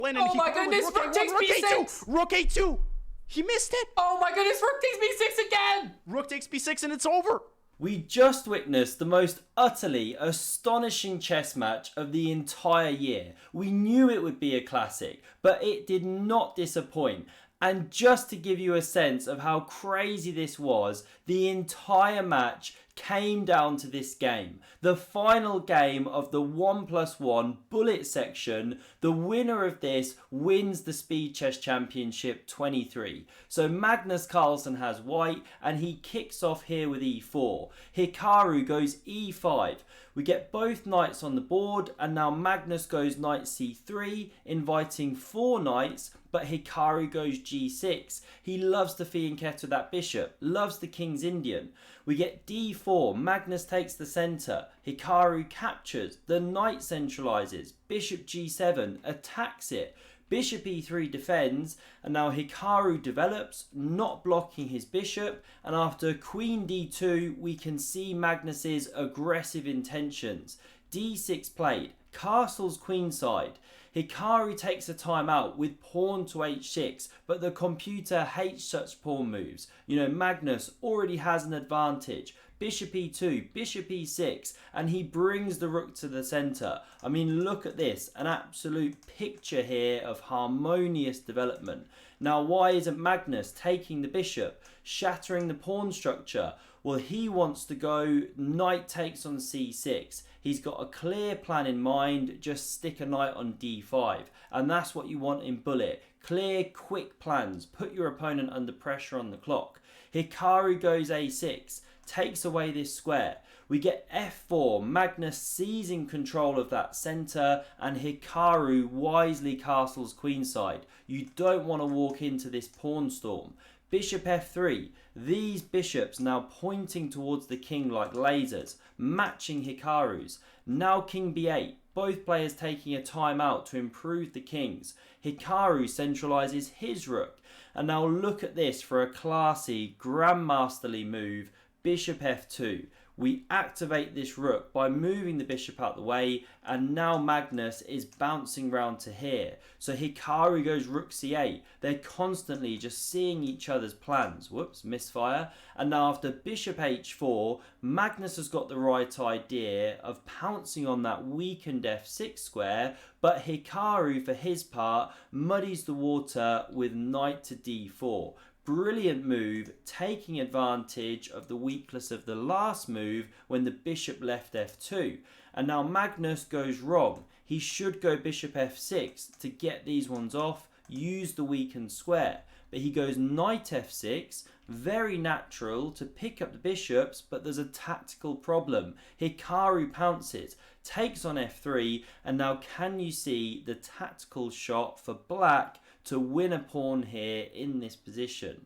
And Oh my goodness, rook takes b6! Rook a2! He missed it! Oh my goodness, rook takes b6 again! Rook takes b6 and it's over! We just witnessed the most utterly astonishing chess match of the entire year. We knew it would be a classic, but it did not disappoint. And just to give you a sense of how crazy this was, the entire match came down to this game. The final game of the 1+1 bullet section. The winner of this wins the Speed Chess Championship 23. So Magnus Carlsen has white and he kicks off here with e4. Hikaru goes e5. We get both knights on the board and now Magnus goes knight c3, inviting 4 knights, but Hikaru goes g6. He loves to fianchetto that bishop, loves the King's Indian. We get d4, Magnus takes the centre, Hikaru captures, the knight centralises, bishop g7, attacks it, bishop e3 defends, and now Hikaru develops, not blocking his bishop, and after queen d2 we can see Magnus's aggressive intentions. d6 played, castles queenside. Hikaru takes a timeout with pawn to h6, but the computer hates such pawn moves. You know, Magnus already has an advantage. Bishop e2, bishop e6, and he brings the rook to the centre. I mean, look at this, an absolute picture here of harmonious development. Now, why isn't Magnus taking the bishop, shattering the pawn structure? Well, he wants to go knight takes on c6. He's got a clear plan in mind, just stick a knight on d5. And that's what you want in bullet. Clear, quick plans. Put your opponent under pressure on the clock. Hikaru goes a6, takes away this square. We get f4, Magnus seizing control of that centre, and Hikaru wisely castles queenside. You don't want to walk into this pawn storm. Bishop f3, these bishops now pointing towards the king like lasers, matching Hikaru's. Now king b8, both players taking a timeout to improve the kings. Hikaru centralises his rook. And now look at this for a classy, grandmasterly move, bishop f2. We activate this rook by moving the bishop out the way, and now Magnus is bouncing round to here. So Hikaru goes rook c8. They're constantly just seeing each other's plans. Whoops, misfire. And now after bishop h4, Magnus has got the right idea of pouncing on that weakened f6 square, but Hikaru, for his part, muddies the water with knight to d4. Brilliant move, taking advantage of the weakness of the last move when the bishop left f2. And now Magnus goes wrong. He should go bishop f6 to get these ones off, use the weakened square. But he goes knight f6, very natural to pick up the bishops, but there's a tactical problem. Hikaru pounces, takes on f3, and now can you see the tactical shot for black to win a pawn here in this position.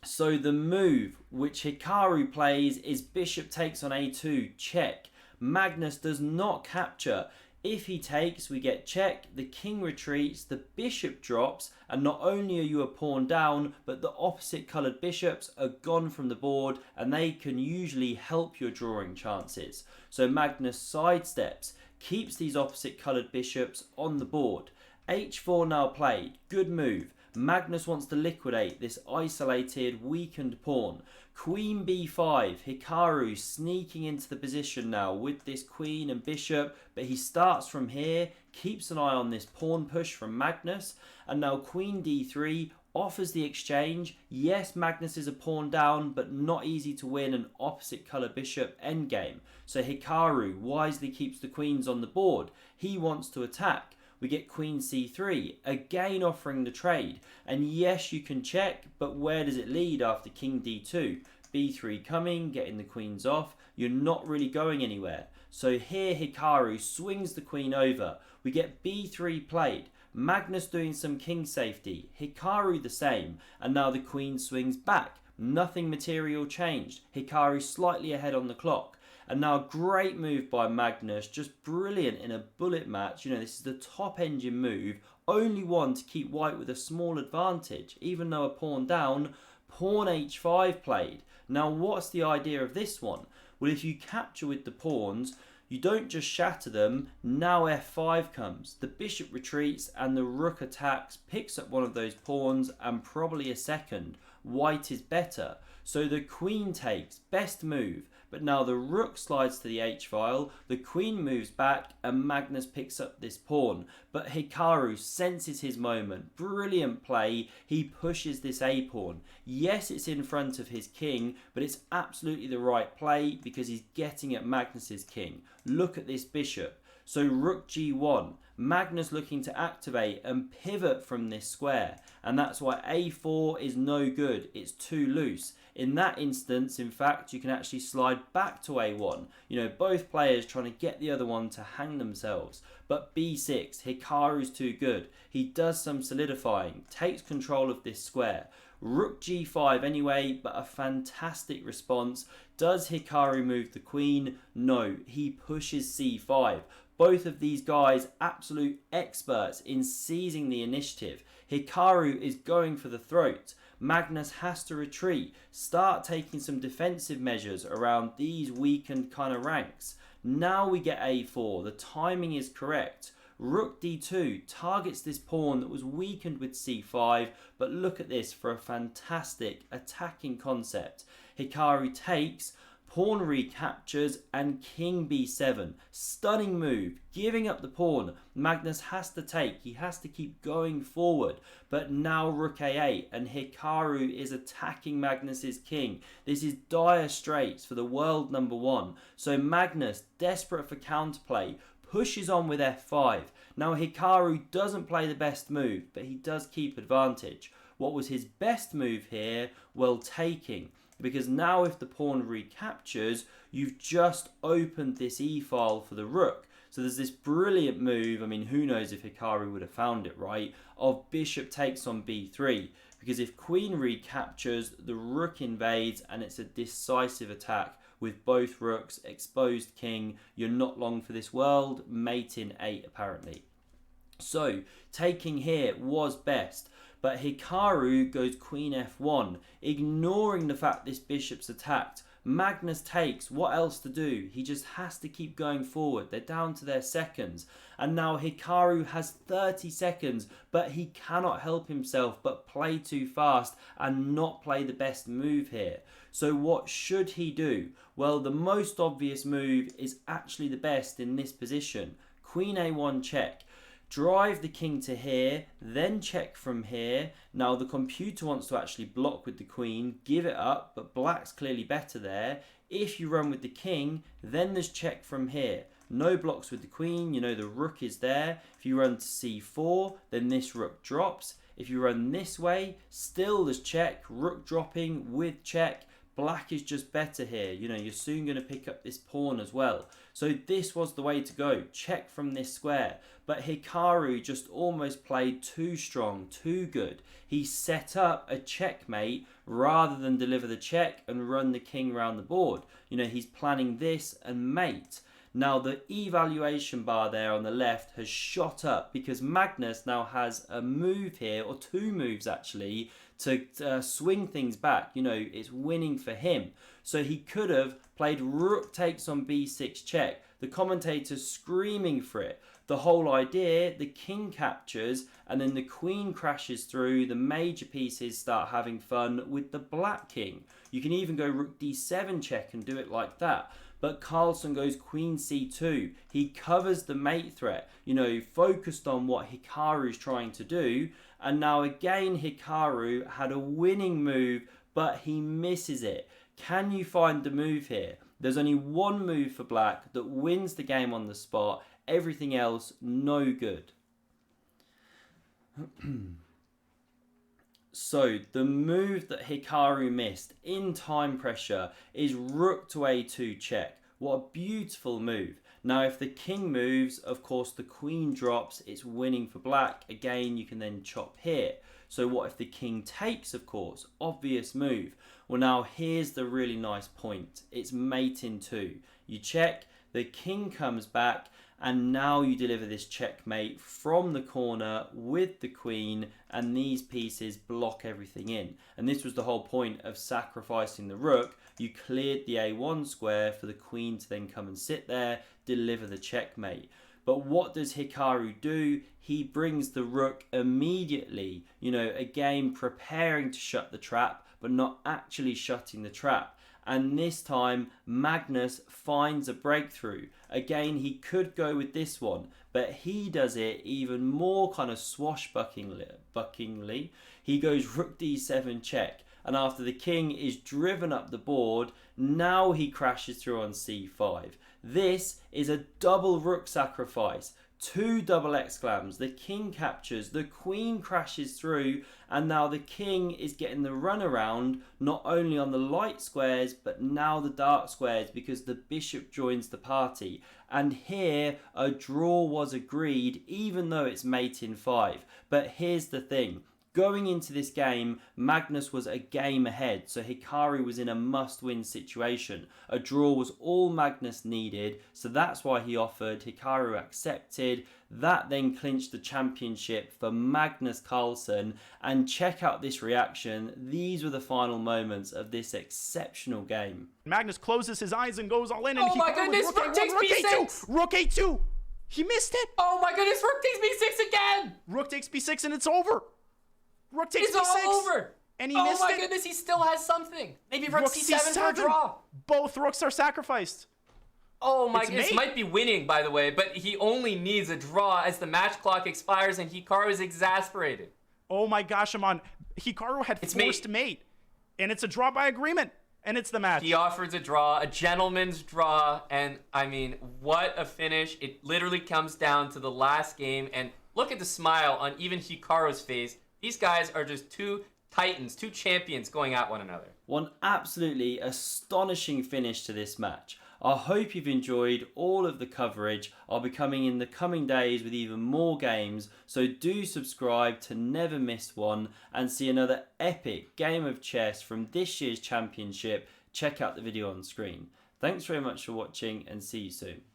So the move which Hikaru plays is bishop takes on a2, check. Magnus does not capture. If he takes, we get check, the king retreats, the bishop drops, and not only are you a pawn down, but the opposite coloured bishops are gone from the board, and they can usually help your drawing chances. So Magnus sidesteps, keeps these opposite coloured bishops on the board. h4 now played, good move. Magnus wants to liquidate this isolated, weakened pawn. Queen b5, Hikaru sneaking into the position now with this queen and bishop, but he starts from here, keeps an eye on this pawn push from Magnus, and now queen d3 offers the exchange. Yes, Magnus is a pawn down, but not easy to win an opposite colour bishop endgame. So Hikaru wisely keeps the queens on the board. He wants to attack. We get queen c3, again offering the trade. And yes, you can check, but where does it lead after king d2? b3 coming, getting the queens off. You're not really going anywhere. So here Hikaru swings the queen over. We get b3 played. Magnus doing some king safety. Hikaru the same. And now the queen swings back. Nothing material changed. Hikaru slightly ahead on the clock. And now great move by Magnus, just brilliant in a bullet match. You know, this is the top engine move, only one to keep white with a small advantage, even though a pawn down. Pawn h5 played. Now what's the idea of this one? Well, if you capture with the pawns, You don't just shatter them, now f5 comes. The bishop retreats and the rook attacks, picks up one of those pawns and probably a second. White is better. So the queen takes, best move. But now the rook slides to the h-file, the queen moves back and Magnus picks up this pawn. But Hikaru senses his moment. Brilliant play. He pushes this a-pawn. Yes, it's in front of his king, but it's absolutely the right play because he's getting at Magnus's king. Look at this bishop. So rook g1, Magnus looking to activate and pivot from this square. And that's why a4 is no good, it's too loose. In that instance, in fact, you can actually slide back to a1. You know, both players trying to get the other one to hang themselves. But b6, Hikaru's too good. He does some solidifying, takes control of this square. Rook g5 anyway, but a fantastic response. Does Hikaru move the queen? No, he pushes c5. Both of these guys absolute experts in seizing the initiative. Hikaru is going for the throat. Magnus has to retreat, start taking some defensive measures around these weakened kind of ranks. Now we get a4, the timing is correct. Rook d2 targets this pawn that was weakened with c5, but look at this for a fantastic attacking concept. Hikaru takes, pawn recaptures and king b7. Stunning move, giving up the pawn. Magnus has to take, he has to keep going forward. But now rook a8 and Hikaru is attacking Magnus's king. This is dire straits for the world number one. So Magnus, desperate for counterplay, pushes on with f5. Now Hikaru doesn't play the best move, but he does keep advantage. What was his best move here? Well, taking. Because now if the pawn recaptures, you've just opened this e-file for the rook. So there's this brilliant move, I mean, who knows if Hikaru would have found it, right? Of bishop takes on b3. Because if queen recaptures, the rook invades and it's a decisive attack with both rooks, exposed king. You're not long for this world, mate in 8 apparently. So taking here was best. But Hikaru goes queen f1, ignoring the fact this bishop's attacked. Magnus takes, what else to do? He just has to keep going forward. They're down to their seconds. And now Hikaru has 30 seconds, but he cannot help himself but play too fast and not play the best move here. So what should he do? Well, the most obvious move is actually the best in this position. Queen a1 check. Drive the king to here, then check from here. Now the computer wants to actually block with the queen, give it up, but black's clearly better there. If you run with the king, then there's check from here. No blocks with the queen, you know the rook is there. If you run to c4, then this rook drops. If you run this way, still there's check, rook dropping with check. Black is just better here. You know, you're soon going to pick up this pawn as well. So this was the way to go. Check from this square. But Hikaru just almost played too strong, too good. He set up a checkmate rather than deliver the check and run the king around the board. You know, he's planning this and mate. Now the evaluation bar there on the left has shot up because Magnus now has a move here, or two moves actually, to swing things back. You know, it's winning for him. So he could have played rook takes on b6 check. The commentator's screaming for it. The whole idea, the king captures and then the queen crashes through. The major pieces start having fun with the black king. You can even go rook d7 check and do it like that. But Carlsen goes queen c2. He covers the mate threat, you know, focused on what Hikaru is trying to do. And now again, Hikaru had a winning move, but he misses it. Can you find the move here? There's only one move for black that wins the game on the spot. Everything else, no good. So the move that Hikaru missed in time pressure is rook to a2 check. What a beautiful move. Now if the king moves, of course the queen drops, it's winning for black. Again, you can then chop here. So what if the king takes, of course? Obvious move. Well, now here's the really nice point. It's mate in 2. You check, the king comes back, and now you deliver this checkmate from the corner with the queen, and these pieces block everything in. And this was the whole point of sacrificing the rook. You cleared the a1 square for the queen to then come and sit there, deliver the checkmate. But what does Hikaru do? He brings the rook immediately. Again, preparing to shut the trap, but not actually shutting the trap. And this time, Magnus finds a breakthrough. Again, he could go with this one, but he does it even more kind of swashbucklingly. He goes rook d7 check. And after the king is driven up the board, now he crashes through on c5. This is a double rook sacrifice. 2 double exclams. The king captures, the queen crashes through, and now the king is getting the runaround not only on the light squares but now the dark squares because the bishop joins the party. And here a draw was agreed even though it's mate in 5. But here's the thing. Going into this game, Magnus was a game ahead, so Hikaru was in a must-win situation. A draw was all Magnus needed, so that's why he offered. Hikaru accepted. That then clinched the championship for Magnus Carlsen. And check out this reaction. These were the final moments of this exceptional game. Magnus closes his eyes and goes all in. And Oh my Hikaru goodness, with rook takes b6. Rook a2. He missed it. Oh my goodness, rook takes b6 again! Rook takes b6 and it's over. Rook takes It's b6. all over! And he Oh missed my it. goodness, he still has something. Maybe rook Rook c7 for a draw. Both rooks are sacrificed. Oh my It's goodness, mate. might be winning, by the way, but he only needs a draw as the match clock expires and Hikaru is exasperated. Oh my gosh, Amon. Hikaru had It's forced mate. And it's a draw by agreement. And it's the match. He offers a draw, a gentleman's draw, and I mean, what a finish. It literally comes down to the last game, and look at the smile on even Hikaru's face. These guys are just two titans, two champions going at one another. One absolutely astonishing finish to this match. I hope you've enjoyed all of the coverage. I'll be coming in the coming days with even more games, so do subscribe to never miss one and see another epic game of chess from this year's championship. Check out the video on screen. Thanks very much for watching and see you soon.